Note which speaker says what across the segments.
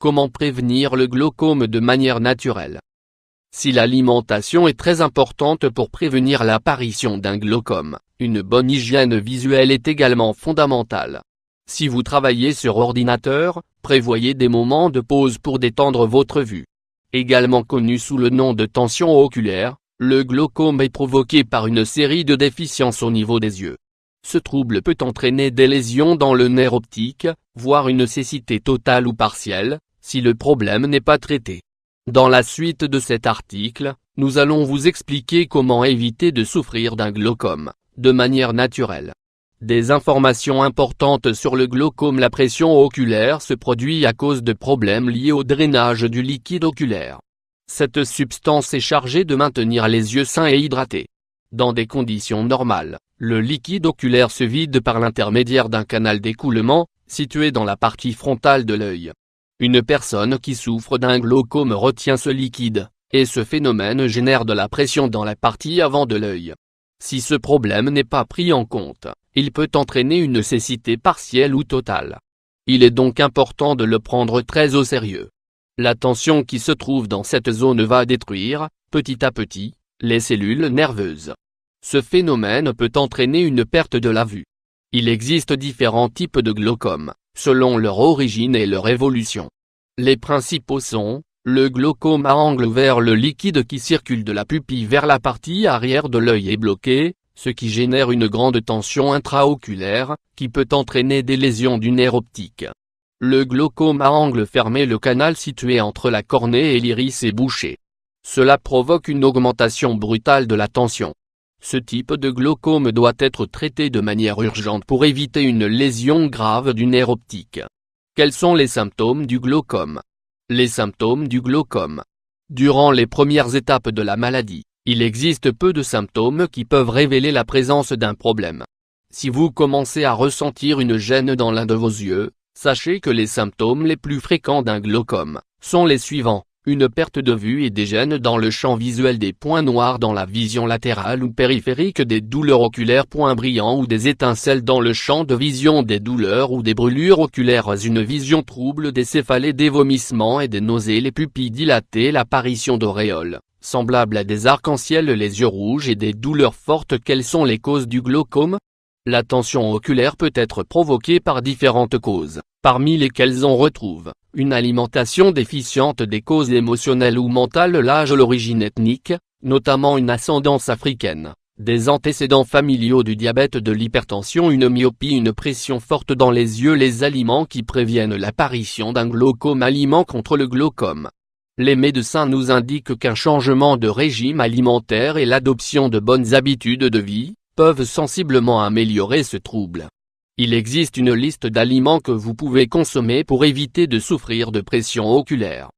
Speaker 1: Comment prévenir le glaucome de manière naturelle? Si l'alimentation est très importante pour prévenir l'apparition d'un glaucome, une bonne hygiène visuelle est également fondamentale. Si vous travaillez sur ordinateur, prévoyez des moments de pause pour détendre votre vue. Également connu sous le nom de tension oculaire, le glaucome est provoqué par une série de déficiences au niveau des yeux. Ce trouble peut entraîner des lésions dans le nerf optique, voire une cécité totale ou partielle, si le problème n'est pas traité. Dans la suite de cet article, nous allons vous expliquer comment éviter de souffrir d'un glaucome, de manière naturelle. Des informations importantes sur le glaucome. La pression oculaire se produit à cause de problèmes liés au drainage du liquide oculaire. Cette substance est chargée de maintenir les yeux sains et hydratés. Dans des conditions normales, le liquide oculaire se vide par l'intermédiaire d'un canal d'écoulement, situé dans la partie frontale de l'œil. Une personne qui souffre d'un glaucome retient ce liquide, et ce phénomène génère de la pression dans la partie avant de l'œil. Si ce problème n'est pas pris en compte, il peut entraîner une cécité partielle ou totale. Il est donc important de le prendre très au sérieux. La tension qui se trouve dans cette zone va détruire, petit à petit, les cellules nerveuses. Ce phénomène peut entraîner une perte de la vue. Il existe différents types de glaucome, selon leur origine et leur évolution. Les principaux sont, le glaucome à angle vers le liquide qui circule de la pupille vers la partie arrière de l'œil est bloqué, ce qui génère une grande tension intraoculaire, qui peut entraîner des lésions du nerf optique. Le glaucome à angle fermé, le canal situé entre la cornée et l'iris est bouché. Cela provoque une augmentation brutale de la tension. Ce type de glaucome doit être traité de manière urgente pour éviter une lésion grave du nerf optique. Quels sont les symptômes du glaucome? Les symptômes du glaucome. Durant les premières étapes de la maladie, il existe peu de symptômes qui peuvent révéler la présence d'un problème. Si vous commencez à ressentir une gêne dans l'un de vos yeux, sachez que les symptômes les plus fréquents d'un glaucome sont les suivants: une perte de vue et des gênes dans le champ visuel, des points noirs dans la vision latérale ou périphérique, des douleurs oculaires, points brillants ou des étincelles dans le champ de vision, des douleurs ou des brûlures oculaires, une vision trouble, des céphalées, des vomissements et des nausées, les pupilles dilatées, l'apparition d'auréoles semblables à des arcs-en-ciel, les yeux rouges et des douleurs fortes. Quelles sont les causes du glaucome? La tension oculaire peut être provoquée par différentes causes, parmi lesquelles on retrouve une alimentation déficiente, des causes émotionnelles ou mentales, l'âge, l'origine ethnique, notamment une ascendance africaine, des antécédents familiaux, du diabète, de l'hypertension, une myopie, une pression forte dans les yeux. Les aliments qui préviennent l'apparition d'un glaucome. Aliments contre le glaucome. Les médecins nous indiquent qu'un changement de régime alimentaire et l'adoption de bonnes habitudes de vie peuvent sensiblement améliorer ce trouble. Il existe une liste d'aliments que vous pouvez consommer pour éviter de souffrir de pression oculaire.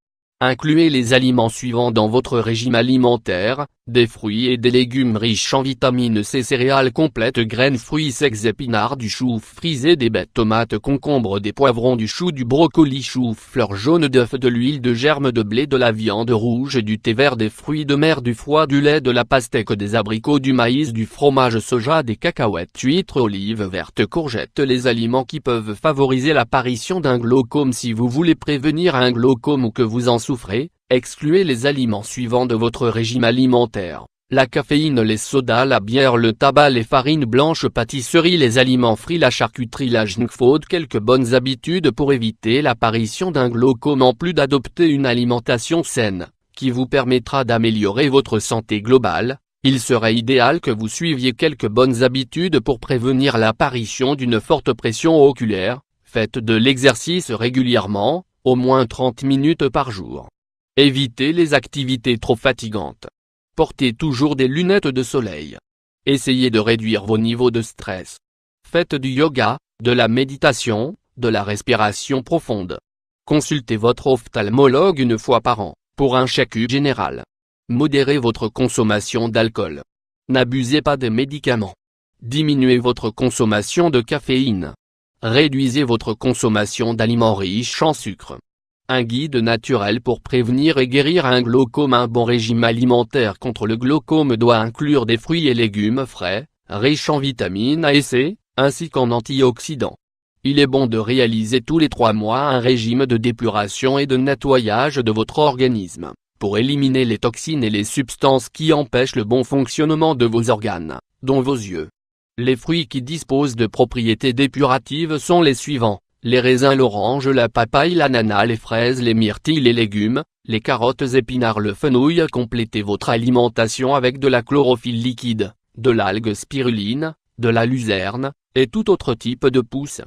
Speaker 1: Incluez les aliments suivants dans votre régime alimentaire: des fruits et des légumes riches en vitamine C, céréales complètes, graines, fruits secs, épinards, du chou frisé, des baies, tomates, concombres, des poivrons, du chou, du brocoli, chou-fleur jaune, d'œufs, de l'huile de germe, de blé, de la viande rouge, du thé vert, des fruits de mer, du foie, du lait, de la pastèque, des abricots, du maïs, du fromage, soja, des cacahuètes, huîtres, olives vertes, courgettes. Les aliments qui peuvent favoriser l'apparition d'un glaucome. Si vous voulez prévenir un glaucome ou que vous en souffrez, excluez les aliments suivants de votre régime alimentaire: la caféine, les sodas, la bière, le tabac, les farines blanches, pâtisseries, les aliments frits, la charcuterie, la junk food. Quelques bonnes habitudes pour éviter l'apparition d'un glaucome. En plus d'adopter une alimentation saine, qui vous permettra d'améliorer votre santé globale, il serait idéal que vous suiviez quelques bonnes habitudes pour prévenir l'apparition d'une forte pression oculaire. Faites de l'exercice régulièrement, au moins 30 minutes par jour. Évitez les activités trop fatigantes. Portez toujours des lunettes de soleil. Essayez de réduire vos niveaux de stress. Faites du yoga, de la méditation, de la respiration profonde. Consultez votre ophtalmologue une fois par an, pour un check-up général. Modérez votre consommation d'alcool. N'abusez pas des médicaments. Diminuez votre consommation de caféine. Réduisez votre consommation d'aliments riches en sucre. Un guide naturel pour prévenir et guérir un glaucome. Un bon régime alimentaire contre le glaucome doit inclure des fruits et légumes frais, riches en vitamines A et C, ainsi qu'en antioxydants. Il est bon de réaliser tous les 3 mois un régime de dépuration et de nettoyage de votre organisme, pour éliminer les toxines et les substances qui empêchent le bon fonctionnement de vos organes, dont vos yeux. Les fruits qui disposent de propriétés dépuratives sont les suivants: les raisins, l'orange, la papaye, l'ananas, les fraises, les myrtilles, les légumes, les carottes, épinards, le fenouil. Complétez votre alimentation avec de la chlorophylle liquide, de l'algue spiruline, de la luzerne, et tout autre type de pousse.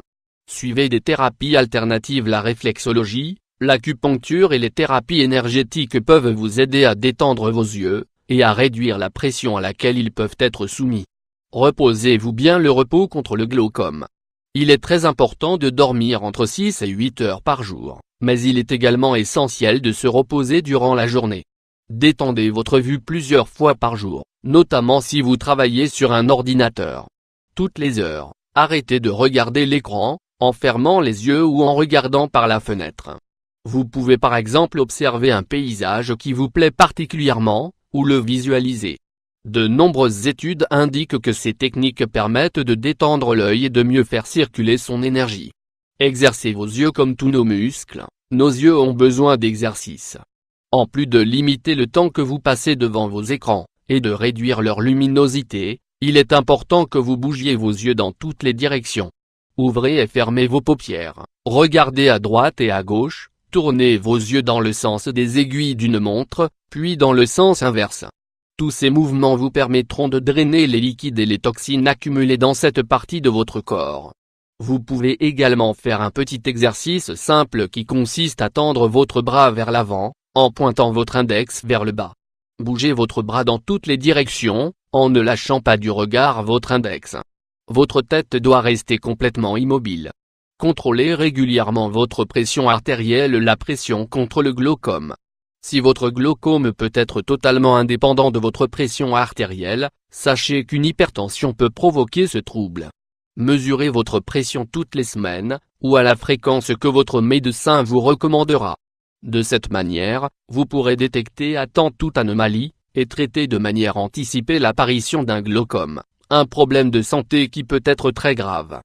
Speaker 1: Suivez des thérapies alternatives. La réflexologie, l'acupuncture et les thérapies énergétiques peuvent vous aider à détendre vos yeux, et à réduire la pression à laquelle ils peuvent être soumis. Reposez-vous bien. Le repos contre le glaucome. Il est très important de dormir entre 6 et 8 heures par jour, mais il est également essentiel de se reposer durant la journée. Détendez votre vue plusieurs fois par jour, notamment si vous travaillez sur un ordinateur. Toutes les heures, arrêtez de regarder l'écran, en fermant les yeux ou en regardant par la fenêtre. Vous pouvez par exemple observer un paysage qui vous plaît particulièrement, ou le visualiser. De nombreuses études indiquent que ces techniques permettent de détendre l'œil et de mieux faire circuler son énergie. Exercez vos yeux comme tous nos muscles, nos yeux ont besoin d'exercice. En plus de limiter le temps que vous passez devant vos écrans, et de réduire leur luminosité, il est important que vous bougiez vos yeux dans toutes les directions. Ouvrez et fermez vos paupières, regardez à droite et à gauche, tournez vos yeux dans le sens des aiguilles d'une montre, puis dans le sens inverse. Tous ces mouvements vous permettront de drainer les liquides et les toxines accumulées dans cette partie de votre corps. Vous pouvez également faire un petit exercice simple qui consiste à tendre votre bras vers l'avant, en pointant votre index vers le bas. Bougez votre bras dans toutes les directions, en ne lâchant pas du regard votre index. Votre tête doit rester complètement immobile. Contrôlez régulièrement votre pression artérielle. La pression contre le glaucome. Si votre glaucome peut être totalement indépendant de votre pression artérielle, sachez qu'une hypertension peut provoquer ce trouble. Mesurez votre pression toutes les semaines, ou à la fréquence que votre médecin vous recommandera. De cette manière, vous pourrez détecter à temps toute anomalie, et traiter de manière anticipée l'apparition d'un glaucome, un problème de santé qui peut être très grave.